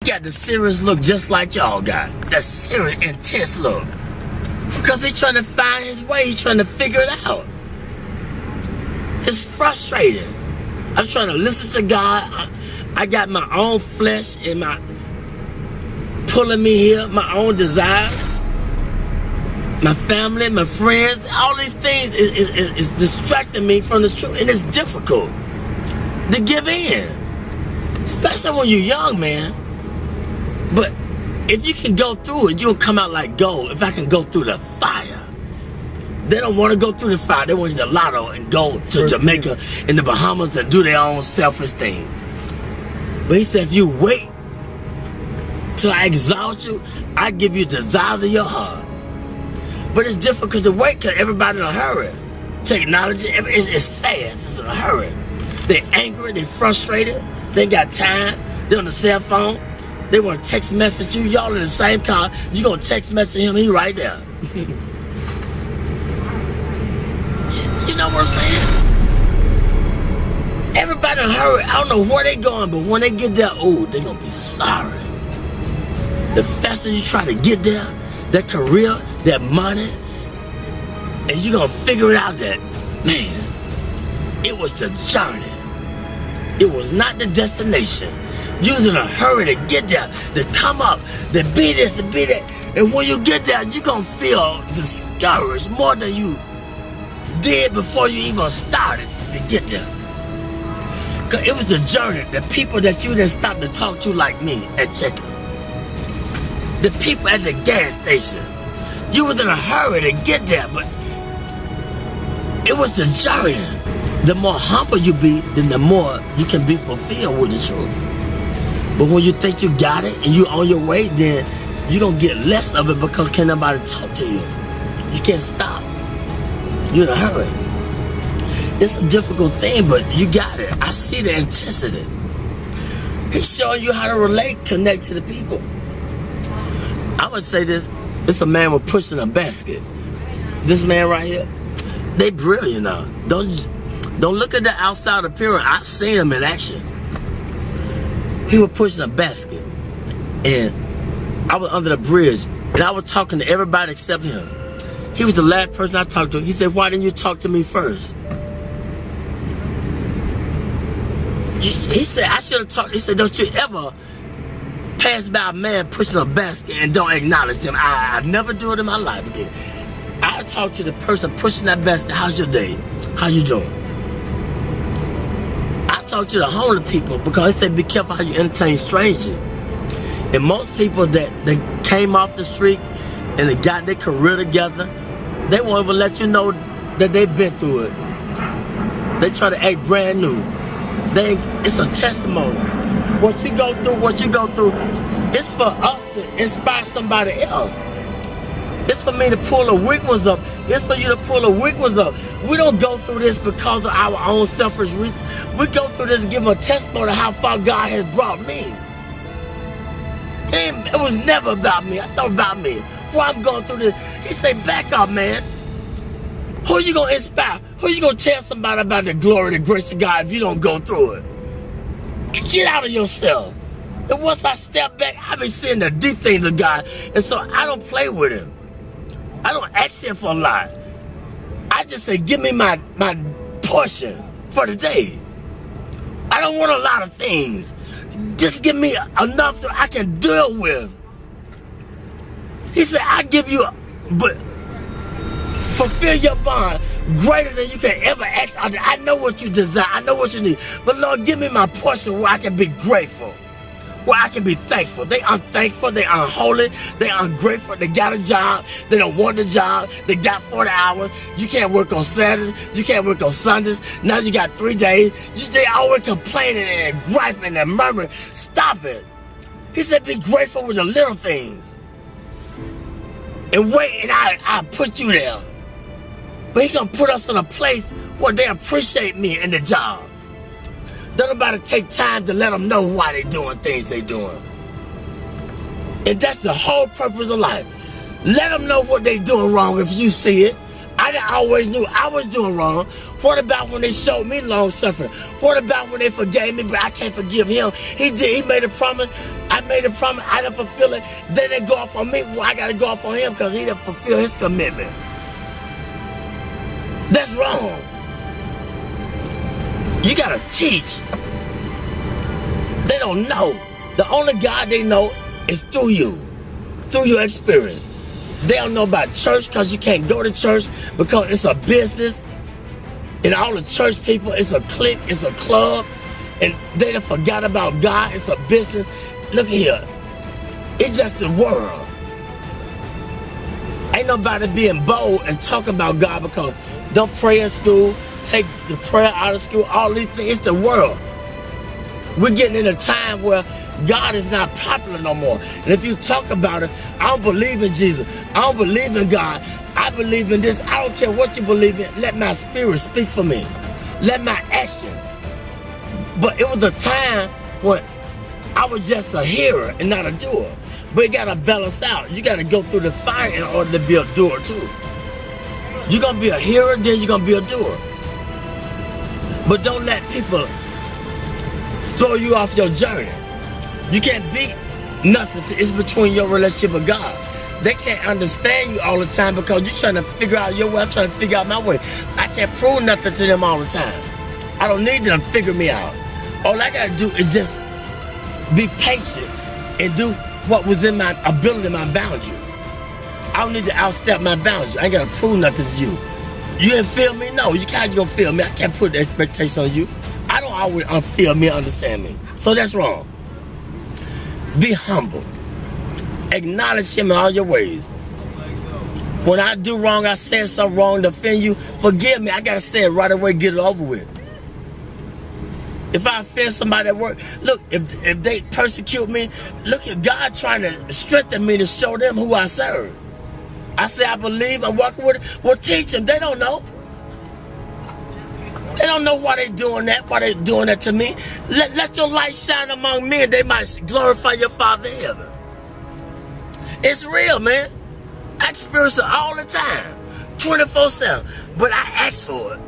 got the serious look just like y'all got. The serious, intense look. Because he's trying to find his way. He's trying to figure it out. It's frustrating. I'm trying to listen to God. I got my own flesh and my pulling me here, my own desires, my family, my friends, all these things is distracting me from the truth, and it's difficult to give in, especially when you're young, man. But if you can go through it, you'll come out like gold. If I can go through the fire. They don't want to go through the fire. They want to get the lotto and go to Jamaica and the Bahamas and do their own selfish thing. But he said, if you wait till I exalt you, I give you the desires of your heart. But it's difficult to wait because everybody in a hurry. Technology, it's fast, it's in a hurry. They're angry, they're frustrated, they ain't got time, they're on the cell phone, they want to text message you, y'all in the same car, you gonna text message him, he right there. You know what I'm saying? Everybody in a hurry, I don't know where they going, but when they get there, oh, they gonna be sorry. The faster you try to get there, that career, that money, and you're gonna figure it out that, man, it was the journey. It was not the destination. You was in a hurry to get there, to come up, to be this, to be that. And when you get there, you're gonna feel discouraged more than you did before you even started to get there. Cause it was the journey, the people that you didn't stop to talk to like me at Chicken. The people at the gas station. You was in a hurry to get there, but it was the journey. The more humble you be, then the more you can be fulfilled with the truth. But when you think you got it and you on your way, then you're gonna get less of it because can't nobody talk to you. You can't stop. You're in a hurry. It's a difficult thing, but you got it. I see the intensity. He's showing you how to relate, connect to the people. I would say this, it's a man with pushing a basket. This man right here, they brilliant now. Don't look at the outside appearance. I've seen him in action. He was pushing a basket. And I was under the bridge, and I was talking to everybody except him. He was the last person I talked to. He said, why didn't you talk to me first? He said, I should have talked. He said, don't you ever pass by a man pushing a basket and don't acknowledge him. I never do it in my life again. I talk to the person pushing that basket, how's your day? How you doing? I talk to the homeless people because they say be careful how you entertain strangers. And most people that came off the street and they got their career together, they won't even let you know that they've been through it. They try to act brand new. It's a testimony. What you go through, it's for us to inspire somebody else. It's for me to pull the weak ones up. It's for you to pull the weak ones up. We don't go through this because of our own selfish reasons. We go through this to give them a testimony of how far God has brought me. It was never about me. I thought about me. Why I'm going through this. He said, back up, man. Who you gonna inspire? Who you gonna tell somebody about the glory, the grace of God if you don't go through it? Get out of yourself. And once I step back, I be seeing the deep things of God. And so I don't play with him. I don't ask him for a lot. I just say, give me my portion for the day. I don't want a lot of things. Just give me enough that I can deal with. He said, I give you, but fulfill your bond greater than you can ever ask. I know what you desire. I know what you need. But Lord, give me my portion where I can be grateful. Where I can be thankful. They unthankful. They unholy. They ungrateful. They got a job. They don't want the job. They got 40 hours. You can't work on Saturdays. You can't work on Sundays. Now you got 3 days. They always complaining and griping and murmuring. Stop it. He said be grateful with the little things. And wait, and I put you there. But he gonna put us in a place where they appreciate me in the job. Don't nobody take time to let them know why they doing things they doing. And that's the whole purpose of life. Let them know what they doing wrong if you see it. I always knew I was doing wrong. What about when they showed me long suffering? What about when they forgave me, but I can't forgive him? He made a promise. I made a promise. I didn't fulfill it. They didn't go off on me. Well, I got to go off on him because he didn't fulfill his commitment. That's wrong. You got to teach. They don't know. The only God they know is through you, through your experience. They don't know about church because you can't go to church because it's a business. And all the church people, it's a clique, it's a club. And they done forgot about God, it's a business. Look here, it's just the world. Ain't nobody being bold and talking about God because don't pray in school, take the prayer out of school, all these things, it's the world. We're getting in a time where God is not popular no more. And if you talk about it, I don't believe in Jesus. I don't believe in God. I believe in this. I don't care what you believe in. Let my spirit speak for me. Let my action. But it was a time when I was just a hearer and not a doer. But it got to balance out. You got to go through the fire in order to be a doer too. You're going to be a hearer, then you're going to be a doer. But don't let people throw you off your journey. You can't beat nothing. It's between your relationship with God. They can't understand you all the time because you're trying to figure out your way. I'm trying to figure out my way. I can't prove nothing to them all the time. I don't need them to figure me out. All I got to do is just be patient and do what was in my ability, my boundary. I don't need to outstep my boundaries. I ain't got to prove nothing to you. You didn't feel me? No, you can't gonna feel me. I can't put the expectation on you. I don't always feel me, understand me. So that's wrong. Be humble. Acknowledge him in all your ways. When I do wrong, I said something wrong to offend you, forgive me. I gotta say it right away, get it over with. If I offend somebody at work, look, if they persecute me, look at God trying to strengthen me to show them who I serve. I say I believe, I'm walking with it. Well, teach them. They don't know. They don't know why they're doing that, to me. Let your light shine among men. They might glorify your Father in heaven. It's real, man. I experience it all the time, 24/7. But I asked for it.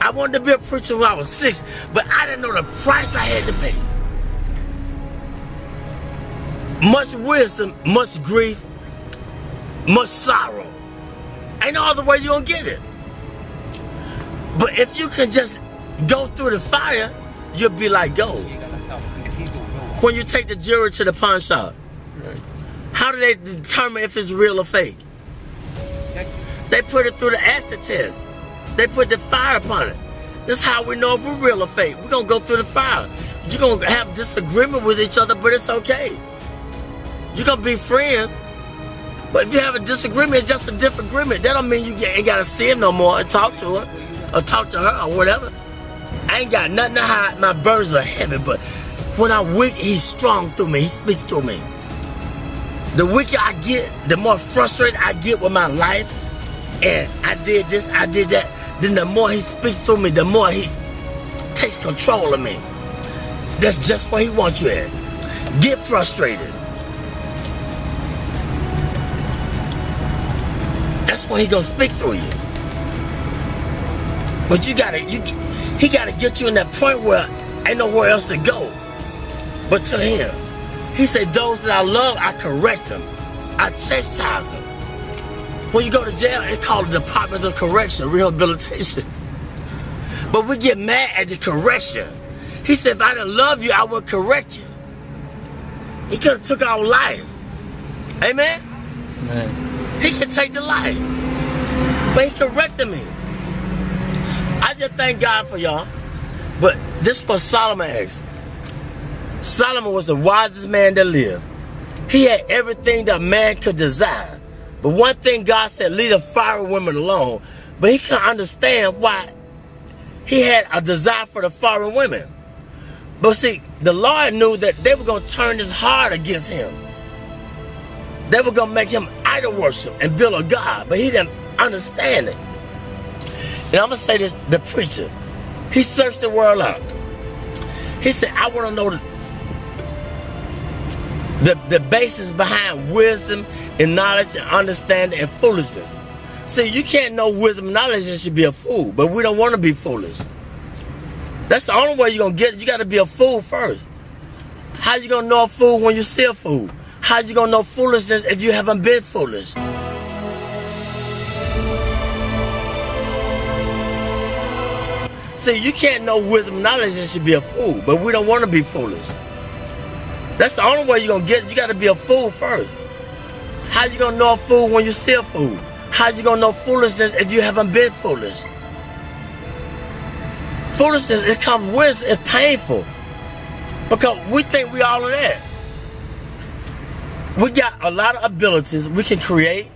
I wanted to be a preacher when I was 6, but I didn't know the price I had to pay. Much wisdom, much grief, much sorrow. Ain't no other way you gonna get it. But if you can just go through the fire, you'll be like gold. When you take the jewelry to the pawn shop, how do they determine if it's real or fake? They put it through the acid test. They put the fire upon it. This is how we know if we're real or fake. We're gonna go through the fire. You're gonna have disagreement with each other, but it's okay. You're gonna be friends. But if you have a disagreement, it's just a different agreement. That don't mean you ain't gotta see him no more and talk to her or talk to her or whatever. I ain't got nothing to hide. My burdens are heavy, but when I'm weak, he's strong through me. He speaks through me. The weaker I get, the more frustrated I get with my life, and I did this, I did that, then the more he speaks through me, the more he takes control of me. That's just where he wants you at. Get frustrated. That's when he gonna speak through you. But he gotta get you in that point where ain't nowhere else to go but to him. He said, those that I love, I correct them. I chastise them. When you go to jail, it's called the Department of Correction, rehabilitation. But we get mad at the correction. He said, if I didn't love you, I would correct you. He could have took our life. Amen? Amen. He could take the life. But he corrected me. I just thank God for y'all. But this is what Solomon asked. Solomon was the wisest man that lived. He had everything that man could desire. But one thing God said, leave the foreign women alone. But he couldn't understand why he had a desire for the foreign women. But see, the Lord knew that they were going to turn his heart against him. They were going to make him idol worship and build a God. But he didn't understand it. And I'm going to say this, the preacher, he searched the world out. He said, I want to know the basis behind wisdom and knowledge and understanding and foolishness. See, you can't know wisdom and knowledge and should be a fool, but we don't want to be foolish. That's the only way you're going to get it. You got to be a fool first. How you going to know a fool when you see a fool? How you going to know foolishness if you haven't been foolish? See, you can't know wisdom and knowledge and should be a fool, but we don't want to be foolish. That's the only way you're going to get it. You got to be a fool first. How you going to know a fool when you see a fool? How you going to know foolishness if you haven't been foolish? Foolishness, it comes with, it's painful. Because we think we all of that. We got a lot of abilities. We can create.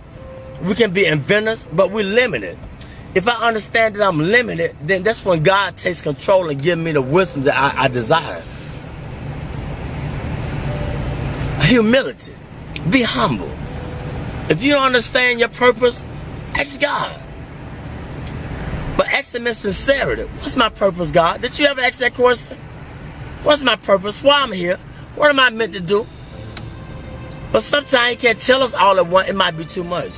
We can be inventors, but we're limited. If I understand that I'm limited, then that's when God takes control and gives me the wisdom that I desire. Humility. Be humble. If you don't understand your purpose, ask God. But ask Him in sincerity. What's my purpose, God? Did you ever ask that question? What's my purpose? Why I'm here? What am I meant to do? But sometimes He can't tell us all at once. It might be too much.